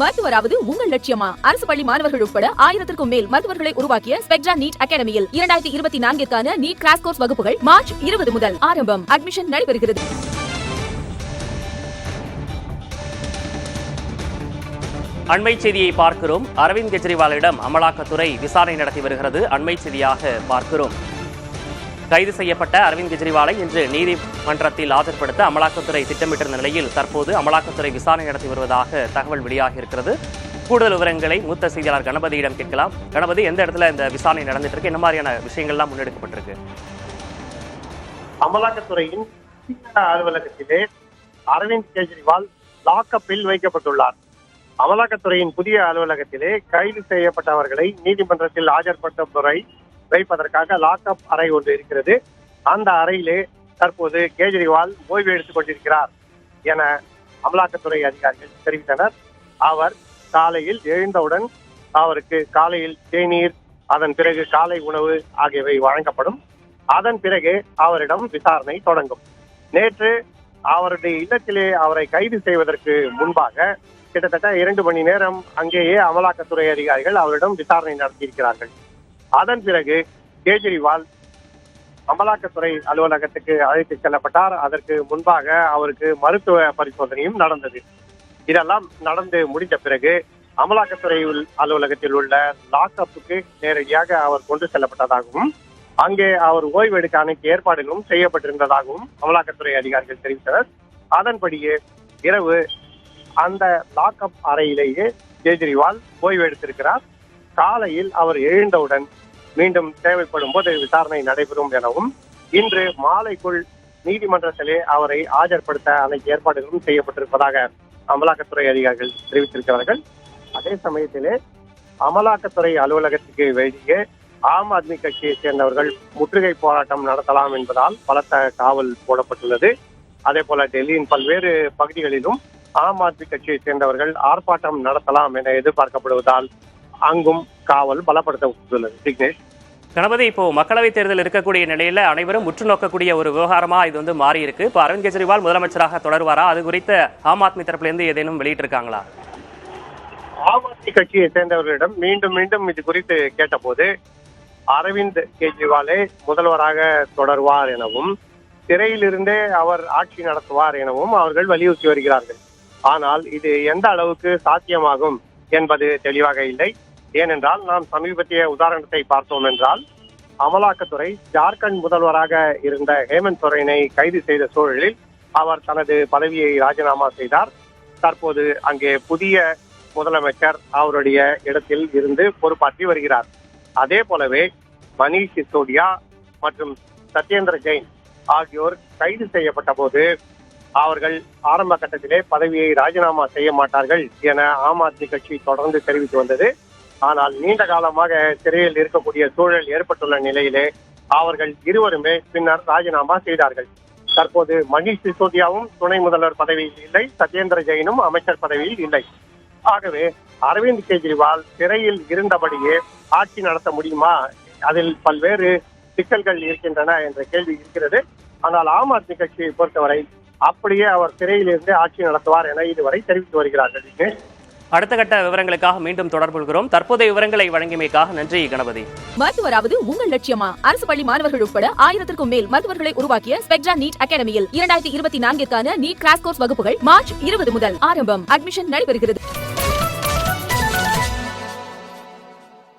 மருத்துவராவது உங்கள் லட்சியமா? அரசு பள்ளி மாணவர்கள் உட்பட 1000க்கும் மேல் மருத்துவர்களை உருவாக்கிய ஸ்பெக்ட்ரா நீட் அகாடமியில் 2024க்கான நீட் கிராஷ் கோர்ஸ் வகுப்புகள் மார்ச் 20 முதல் ஆரம்பம். அட்மிஷன் நடைபெறுகிறது. அண்மை செய்தியை பார்க்கிறோம். அரவிந்த் கெஜ்ரிவாலிடம் அமலாக்கத்துறை விசாரணை நடத்தி வருகிறது. அண்மை செய்தியாக பார்க்கிறோம். கைது செய்யப்பட்ட அரவிந்த் கெஜ்ரிவாலை இன்று நீதிமன்றத்தில் ஆஜர்படுத்த அமலாக்கத்துறை திட்டமிட்டிருந்த நிலையில் தற்போது அமலாக்கத்துறை விசாரணை நடத்தி வருவதாக தகவல் வெளியாகி இருக்கிறது. கூடுதல் விவரங்களை மூத்த செய்தியாளர் கணபதியிடம் கேட்கலாம். கணபதி, எந்த இடத்துல இந்த விசாரணை நடந்துட்டு இருக்கு? என்ன மாதிரியான விஷயங்கள்லாம் முன்னெடுக்கப்பட்டிருக்கு? அமலாக்கத்துறையின் அலுவலகத்திலே அரவிந்த் கெஜ்ரிவால் லாக்அப்பில் வைக்கப்பட்டுள்ளார். அமலாக்கத்துறையின் புதிய அலுவலகத்திலே கைது செய்யப்பட்டவர்களை நீதிமன்றத்தில் ஆஜர்படுத்த வைப்பதற்காக லாக்அப் அறை ஒன்று இருக்கிறது. அந்த அறையிலே தற்போது கெஜ்ரிவால் ஓய்வு எடுத்துக் கொண்டிருக்கிறார் என அமலாக்கத்துறை அதிகாரிகள் தெரிவித்தனர். அவர் காலையில் எழுந்தவுடன் அவருக்கு காலையில் தேநீர், அதன் பிறகு காலை உணவு ஆகியவை வழங்கப்படும். அதன் பிறகு அவரிடம் விசாரணை தொடங்கும். நேற்று அவருடைய இல்லத்திலே அவரை கைது செய்வதற்கு முன்பாக கிட்டத்தட்ட 2 மணி நேரம் அங்கேயே அமலாக்கத்துறை அதிகாரிகள் அவரிடம் விசாரணை நடத்தியிருக்கிறார்கள். அதன் பிறகு கெஜ்ரிவால் அமலாக்கத்துறை அலுவலகத்துக்கு அழைத்து செல்லப்பட்டார். அதற்கு முன்பாக அவருக்கு மருத்துவ பரிசோதனையும் நடந்தது. இதெல்லாம் நடந்து முடிந்த பிறகு அமலாக்கத்துறை அலுவலகத்தில் உள்ள லாக்அப்புக்கு நேரடியாக அவர் கொண்டு செல்லப்பட்டதாகவும் அங்கே அவர் ஓய்வு எடுக்க அனைத்து ஏற்பாடுகளும் செய்யப்பட்டிருந்ததாகவும் அமலாக்கத்துறை அதிகாரிகள் தெரிவித்தனர். அதன்படியே இரவு அந்த லாக்அப் அறையிலேயே கெஜ்ரிவால் ஓய்வு எடுத்திருக்கிறார். காலையில் அவர் எழுந்தவுடன் மீண்டும் தேவைப்படும் போது விசாரணை நடைபெறும் எனவும் இன்று மாலைக்குள் நீதிமன்றத்திலே அவரை ஆஜர்படுத்த அனைத்து ஏற்பாடுகளும் செய்யப்பட்டிருப்பதாக அமலாக்கத்துறை அதிகாரிகள் தெரிவித்திருக்கிறார்கள். அதே சமயத்திலே அமலாக்கத்துறை அலுவலகத்துக்கு வெளியே ஆம் ஆத்மி கட்சியை சேர்ந்தவர்கள் முற்றுகை போராட்டம் நடத்தலாம் என்பதால் பலத்த காவல் போடப்பட்டுள்ளது. அதே போல டெல்லியின் பல்வேறு பகுதிகளிலும் ஆம் ஆத்மி கட்சியை சேர்ந்தவர்கள் ஆர்ப்பாட்டம் நடத்தலாம் என எதிர்பார்க்கப்படுவதால் அங்கும் காவல் பலப்படுத்தப்பட்டுள்ளது. விக்னேஷ், கணபதி, இப்போ மக்களவைத் தேர்தல் இருக்கக்கூடிய நிலையில அனைவரும் உற்று நோக்கக்கூடிய ஒரு விவகாரமா இது மாறி இருக்கு. இப்போ அரவிந்த் கெஜ்ரிவால் முதலமைச்சராக தொடர்வாரா? அது குறித்த ஆம் ஆத்மி தரப்புல இருந்து ஏதேனும் வெளியிட்டிருக்காங்களா? ஆம் ஆத்மி கட்சியை சேர்ந்தவர்களிடம் மீண்டும் மீண்டும் இது குறித்து கேட்டபோது அரவிந்த் கெஜ்ரிவாலே முதல்வராக தொடர்வார் எனவும் சிறையிலிருந்தே அவர் ஆட்சி நடத்துவார் எனவும் அவர்கள் வலியுறுத்தி வருகிறார்கள். ஆனால் இது எந்த அளவுக்கு சாத்தியமாகும் என்பது தெளிவாக இல்லை. ஏனென்றால் நாம் சமீபத்திய உதாரணத்தை பார்த்தோம் என்றால் அமலாக்கத்துறை ஜார்க்கண்ட் முதல்வராக இருந்த ஹேமந்த் சோரனை கைது செய்த சூழலில் அவர் தனது பதவியை ராஜினாமா செய்தார். தற்போது அங்கே புதிய முதலமைச்சர் அவருடைய இடத்தில் இருந்து பொறுப்பாற்றி வருகிறார். அதே போலவே மணீஷ் சிசோடியா மற்றும் சத்யேந்திர ஜெயின் ஆகியோர் கைது செய்யப்பட்ட போது அவர்கள் ஆரம்ப கட்டத்திலே பதவியை ராஜினாமா செய்ய மாட்டார்கள் என ஆம் ஆத்மி கட்சி தொடர்ந்து தெரிவித்து வந்தது. ஆனால் நீண்ட காலமாக சிறையில் இருக்கக்கூடிய சூழல் ஏற்பட்டுள்ள நிலையிலே அவர்கள் இருவருமே பின்னர் ராஜினாமா செய்தார்கள். தற்போது மணீஷ் சிசோடியாவும் துணை முதல்வர் பதவியில் இல்லை, சத்யேந்திர ஜெயினும் அமைச்சர் பதவியில் இல்லை. ஆகவே அரவிந்த் கெஜ்ரிவால் சிறையில் இருந்தபடியே ஆட்சி நடத்த முடியுமா? அதில் பல்வேறு சிக்கல்கள் இருக்கின்றன என்ற கேள்வி இருக்கிறது. ஆனால் ஆம் ஆத்மி கட்சியை பொறுத்தவரை அப்படியே அவர் சிறையில் இருந்து ஆட்சி நடத்துவார் என இதுவரை தெரிவித்து வருகிறார்கள். அடுத்த கட்ட விவரங்களுக்காக மீண்டும் தொடர்பு கொள்கிறோம். தற்போதைய விவரங்களை வழங்கியமைக்காக நன்றி கணபதி. மருத்துவராவது உங்கள் லட்சியமா? அரசு பள்ளி மாணவர்கள் உட்பட 1000க்கும் மேல் மருத்துவர்களை உருவாக்கிய ஸ்பெக்ட்ரா நீட் அகாடமியில் 2024க்கான நீட் கிராஷ் கோர்ஸ் வகுப்புகள் மார்ச் 20 முதல் ஆரம்பம். அட்மிஷன் நடைபெறுகிறது.